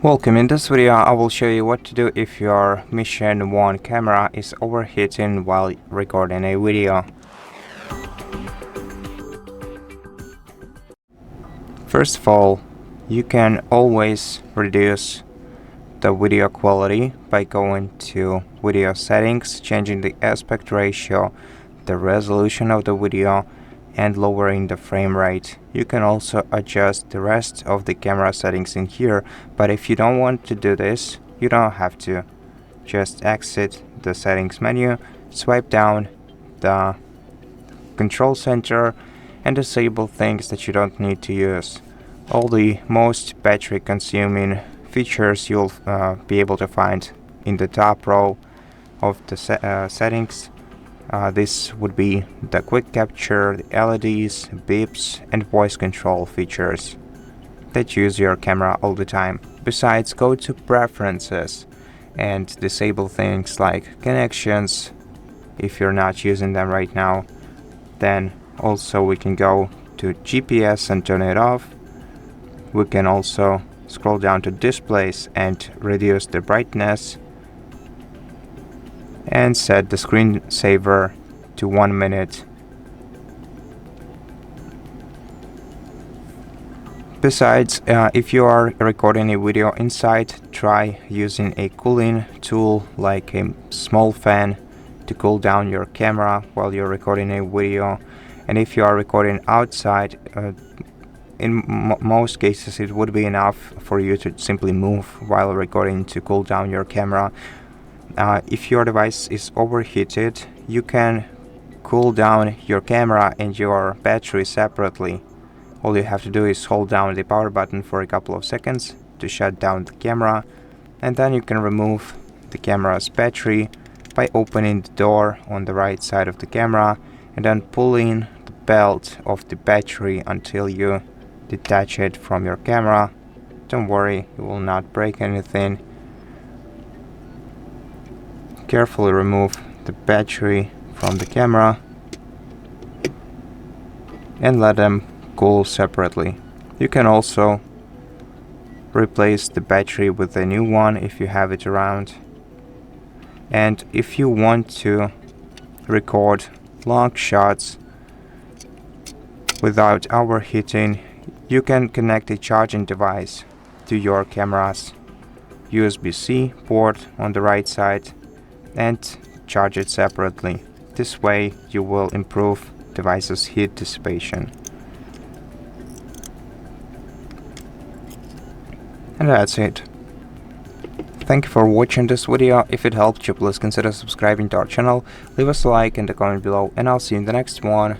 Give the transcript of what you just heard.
Welcome. In this video I will show you what to do if your Mission 1 camera is overheating while recording a video. First of all, you can always reduce the video quality by going to video settings, changing the aspect ratio, the resolution of the video, and lowering the frame rate. You can also adjust the rest of the camera settings in here, but if you don't want to do this, you don't have to. Just exit the settings menu, swipe down the control center, and disable things that you don't need to use. All the most battery consuming features you'll be able to find in the top row of the settings. This would be the quick capture, the LEDs, beeps, and voice control features that use your camera all the time. Besides, go to preferences and disable things like connections if you're not using them right now. Then also we can go to GPS and turn it off. We can also scroll down to displays and reduce the brightness, and set the screensaver to 1 minute. Besides, if you are recording a video inside, try using a cooling tool like a small fan to cool down your camera while you're recording a video. And if you are recording outside, in most cases it would be enough for you to simply move while recording to cool down your camera. If your device is overheated, you can cool down your camera and your battery separately. All you have to do is hold down the power button for a couple of seconds to shut down the camera, and then you can remove the camera's battery by opening the door on the right side of the camera and then pulling the belt of the battery until you detach it from your camera. Don't worry, you will not break anything. Carefully remove the battery from the camera and let them cool separately. You can also replace the battery with a new one if you have it around. And if you want to record long shots without overheating, you can connect a charging device to your camera's USB-C port on the right side and charge it separately. This way you will improve device's heat dissipation. And that's it. Thank you for watching this video. If it helped you, please consider subscribing to our channel, leave us a like and a comment below, and I'll see you in the next one.